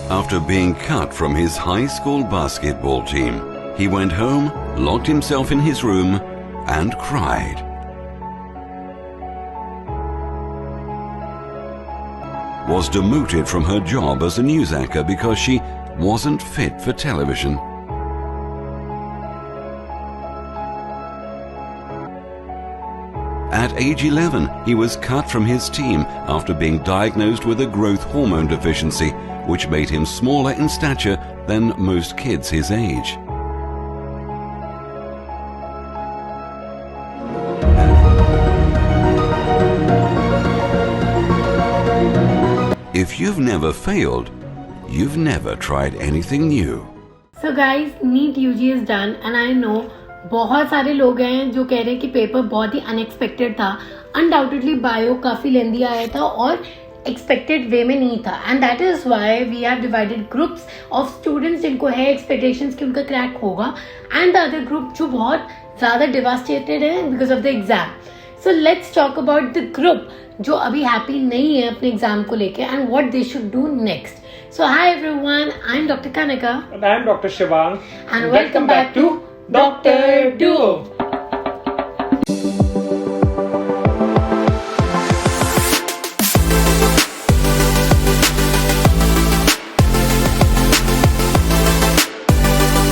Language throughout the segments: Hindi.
After being cut from his high school basketball team, he went home, locked himself in his room, and cried. Was demoted from her job as a news anchor because she wasn't fit for television. At age 11, he was cut from his team after being diagnosed with a growth hormone deficiency, which made him smaller in stature than most kids his age. If you've never failed, you've never tried anything new. So guys, NEET UG is done and I know बहुत सारे लोग हैं जो कह रहे हैं कि पेपर बहुत ही अनएक्सपेक्टेड था. अनडाउटेडली बायो काफी लेंदी आया था और एक्सपेक्टेड वे में नहीं था and that is why we have divided groups of students जिनको है एक्सपेक्टेशंस कि उनका क्रैक होगा एंड द अदर ग्रुप जो बहुत ज्यादा डिवास्टेटेड है because of the exam. So let's talk about the group जो अभी हैप्पी नहीं है अपने एग्जाम को लेके and what they should do next. So hi everyone, I'm Dr. Kanika. And I'm Dr. Shivang. And welcome back to Dr. Duo.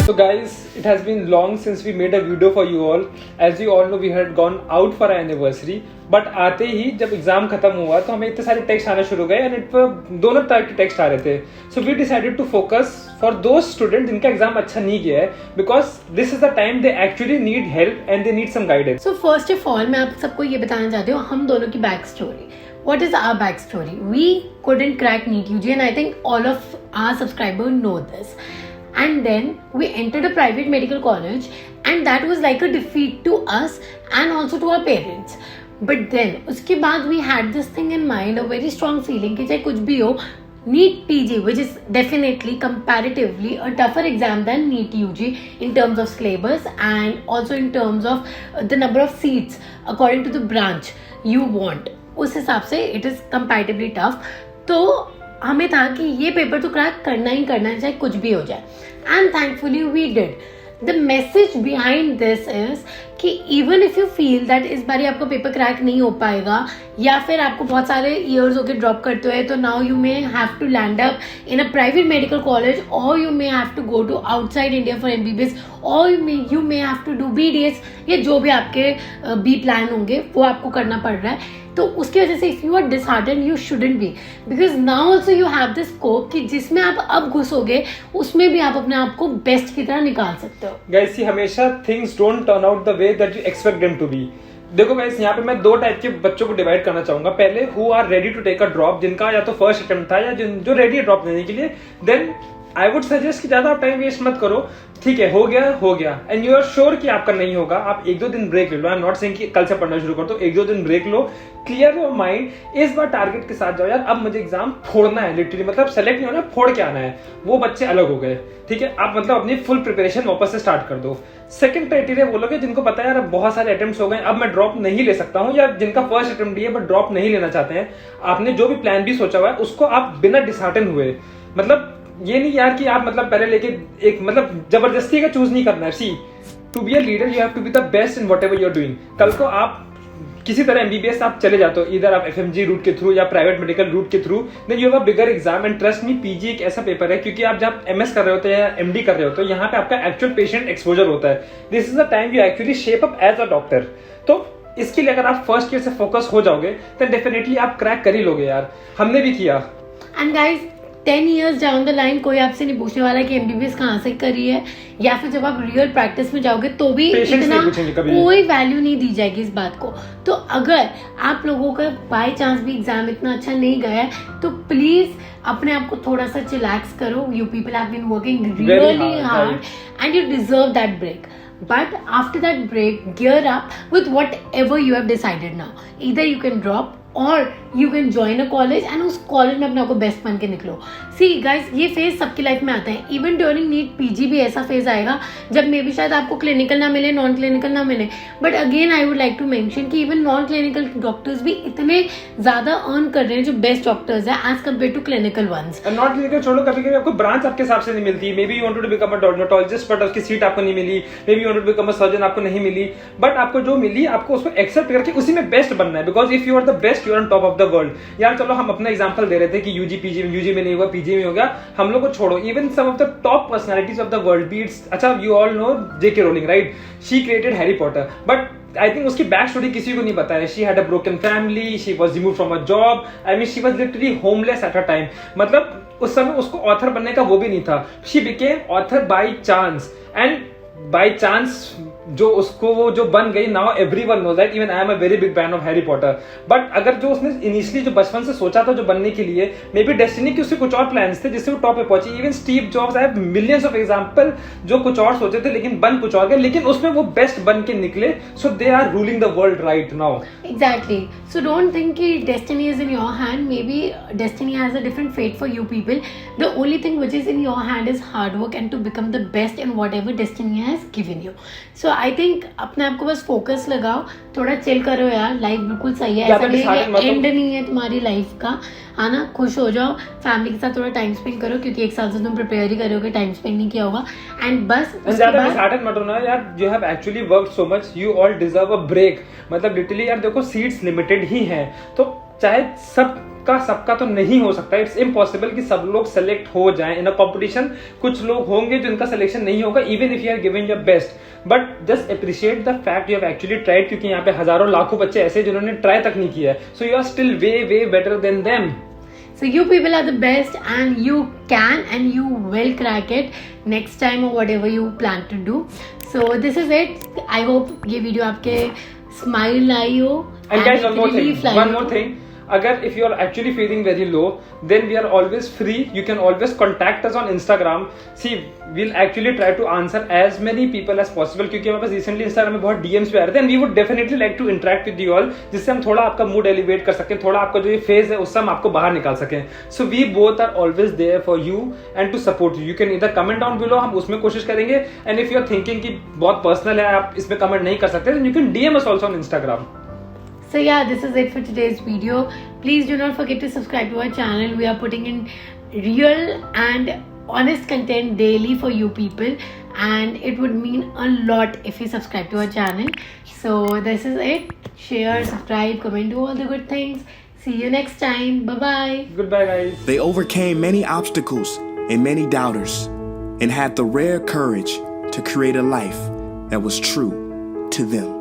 So guys, it has been long since we made a video for you all. As you all know, we had gone out for our anniversary. But आते ही जब एग्जाम खत्म हुआ तो हमें इतने सारे टेक्स्ट आना शुरू हो गए एंड इट पर दोनों तरह के टेक्स्ट आ रहे थे. So we decided to focus for those student जिनका एग्जाम अच्छा नहीं गया है because this is the time they actually need help and they need some guidance. So first of all मैं आप सबको ये बताना चाहती हूँ हम दोनों की back story. What is our backstory? We couldn't crack NEET UG and I think all of our subscribers know this. And then we entered a private medical college and that was like a defeat to us and also to our parents. But then उसके बाद we had this thing in mind, a very strong feeling कि चाहे कुछ भी हो NEET PG, which is definitely comparatively a tougher exam than NEET UG in terms of syllabus and also in terms of the number of seats according to the branch you want. उस हिसाब से इट इज कंपैरेटिवली टफ. तो हमें था कि ये पेपर तो क्रैक करना ही करना है चाहे कुछ भी हो जाए and thankfully we did. The message behind this is कि even if you feel that इस बार आपका पेपर क्रैक नहीं हो पाएगा या फिर आपको बहुत सारे ईयर्स होके ड्रॉप करते हुए तो now you may have to land up in a private medical college और you may have to go to outside India for MBBS और you may have to do BDS या जो भी आपके बी प्लान होंगे वो आपको करना पड़ रहा है. तो उसकी वजह से if you are disheartened you shouldn't be because now also you have this scope कि जिसमें आप अब घुसोगे उसमें भी आप अपने आप को बेस्ट की तरह निकाल सकते हो. गाइस सी हमेशा things don't turn out the way that you expect them to be. देखो गाइस यहाँ पे मैं दो टाइप के बच्चों को डिवाइड करना चाहूंगा. पहले who are ready to take a drop जिनका या तो फर्स्ट अटेम्प्ट था या जो रेडी है ड्रॉप लेने के लिए. देन आई वुड सजेस्ट कि ज्यादा टाइम वेस्ट मत करो. ठीक है हो गया एंड यू आर श्योर कि आपका नहीं होगा. आप एक दो दिन ब्रेक ले लो. आई एम नॉट सेइंग कि कल से पढ़ना शुरू कर दो. एक दो दिन ब्रेक लो, क्लियर योर माइंड. इस बार टारगेट के साथ जाओ यार अब मुझे एग्जाम फोड़ना है. लिटरली मतलब सेलेक्ट नहीं होना, फोड़ के आना है. वो बच्चे अलग हो गए. ठीक है आप मतलब अपनी फुल प्रिपरेशन वापस से स्टार्ट कर दो. सेकंड क्राइटेरिया वो लोग जिनको पता है यार अब बहुत सारे अटेम्प्ट्स हो गए अब मैं ड्रॉप नहीं ले सकता हूँ या जिनका फर्स्ट अटेम्प्ट है बट ड्रॉप नहीं लेना चाहते हैं. आपने जो भी प्लान भी सोचा हुआ है उसको आप बिना डिसहार्टन हुए मतलब ये नहीं यार कि आप मतलब पहले लेके एक मतलब जबरदस्ती का चूज नहीं करना है. See to be a leader you have to be the best in whatever you are doing. कल को आप किसी तरह MBBS आप चले जाते हो इधर आप FMG रूट के थ्रू या प्राइवेट मेडिकल रूट के through then you have a bigger exam. And trust me PG एक ऐसा पेपर है क्योंकि आप जब MS कर रहे होते हैं या MD कर रहे होते हो यहाँ पे आपका एक्चुअल पेशेंट एक्सपोजर होता है. This is the time you actually shape up as a doctor. तो इसके लिए अगर आप फर्स्ट ईयर से फोकस हो जाओगे तो डेफिनेटली आप क्रैक कर ही लोगे यार. हमने भी किया. And guys 10 years down the line कोई आपसे नहीं पूछने वाला कि MBBS कहाँ से करी है या फिर जब आप रियल प्रैक्टिस में जाओगे तो भी इतना कोई वैल्यू नहीं दी जाएगी इस बात को. तो अगर आप लोगों का बाय चांस भी एग्जाम इतना अच्छा नहीं गया है तो प्लीज अपने आप को थोड़ा सा चिलैक्स करो. You people have been working really hard and you deserve that break. But after that break, gear up with whatever you have decided now. Either you can drop और you can join a college and उस कॉलेज में अपने आप को बेस्ट बन के निकलो. सी गाइस, ये फेज सबकी लाइफ में आता है. इवन ड्यूरिंग नीट पीजी भी ऐसा फेज आएगा जब मे बी शायद आपको क्लिनिकल ना मिले, नॉन क्लिनिकल ना मिले. But again I would like to mention कि इवन नॉन क्लिनिकल डॉक्टर्स भी इतने ज्यादा अर्न कर रहे हैं जो बेस्ट डॉक्टर्स हैं as compare to clinical ones. Non clinical छोड़ो, कभी कभी आपको ब्रांच आपके हिसाब से नहीं मिलती. Maybe you wanted to become a dermatologist but उसकी सीट आपको नहीं मिली. Maybe you wanted to become a surgeon, आपको नहीं मिली. बट आपको जो मिली आपको उसको एक्सेप्ट करके उसी में बेस्ट बनना है. Because if you are the best, you are on top of the world. यार चलो हम अपना एग्जांपल दे रहे थे कि यूजी में नहीं हुआ, पीजी में हो गया. हम लोग को छोड़ो, even some of the top personalities of the world beats, अच्छा you all know J K Rowling, right? She created Harry Potter, but I think उसकी बैक स्टोरी किसी को नहीं पता है. She had a broken family, she was removed from a job. I mean she was literally homeless at a time. मतलब उस समय उसको ऑथर बनने का वो भी नहीं था. She became author by chance, and by chance जो उसको वो जो बन गई. Now everyone knows that, even I am a very big fan of Harry Potter. But अगर जो उसने इनिशियली जो बचपन से सोचा था जो बनने के लिए, मे बी डेस्टिनी के उससे कुछ और प्लान्स थे जिससे वो टॉप पे पहुंची. Even Steve jobs, I have millions of example जो कुछ और सोचे थे लेकिन बन कुछ और गए, लेकिन उसमें वो बेस्ट बन के निकले. So they are ruling the world right now. Exactly. So don't think कि destiny is in your hand. Maybe destiny has a different fate for you people. The only thing which is in your hand is hard work and to become the best in whatever destiny has given you. So I think अपने आप को बस फोकस लगाओ, थोड़ा चिल करो यार. लाइफ बिल्कुल सही है, ऐसा नहीं है एंड नहीं है तुम्हारी लाइफ का, है ना? खुश हो जाओ, फैमिली के साथ थोड़ा टाइम स्पेंड करो क्योंकि एक साल से तुम प्रिपेयर ही करोगे, टाइम स्पेंड नहीं किया होगा. एंड बस मत होना यार. You have actually worked so much, you all deserve a break. मतलब लिटरली यार देखो, सीट्स लिमिटेड ही हैं, तो चाहे सबका तो नहीं हो सकता. इट्स इम्पॉसिबल कि सब लोग सेलेक्ट हो जाएं इन अ कंपटीशन. कुछ लोग होंगे जिनका सिलेक्शन नहीं होगा, even if you are giving your best. But just appreciate the fact you have actually tried, क्योंकि यहाँ पे हजारों लाखों बच्चे ऐसे जिन्होंने ट्राई तक नहीं किया है. So you are still way better than them. So you people are the best and you can and you will crack it next time or whatever you plan to do. So this is it. I hope ये वीडियो आपके स्माइल आई हो. And guys, one more thing. अगर if you are actually feeling very low, then we are always free. You can always contact us on Instagram. See, we'll actually try to answer as many people as possible. क्योंकि हमारे पास recently Instagram में बहुत DMs पे आ रहे थे, and we would definitely like to interact with you all, जिससे हम थोड़ा आपका mood elevate कर सकें, थोड़ा आपका जो ये phase है उससे हम आपको बाहर निकाल सकें. So we both are always there for you and to support you. You can either comment down below, हम उसमें कोशिश करेंगे, and if you are thinking कि बहुत personal है, आप इसमें comment नहीं कर सकते, then you can DM us also on Instagram. So yeah, this is it for today's video. Please do not forget to subscribe to our channel. We are putting in real and honest content daily for you people, and it would mean a lot if you subscribe to our channel. So this is it. Share, subscribe, comment, do all the good things. See you next time. Bye bye. Goodbye guys. They overcame many obstacles and many doubters and had the rare courage to create a life that was true to them.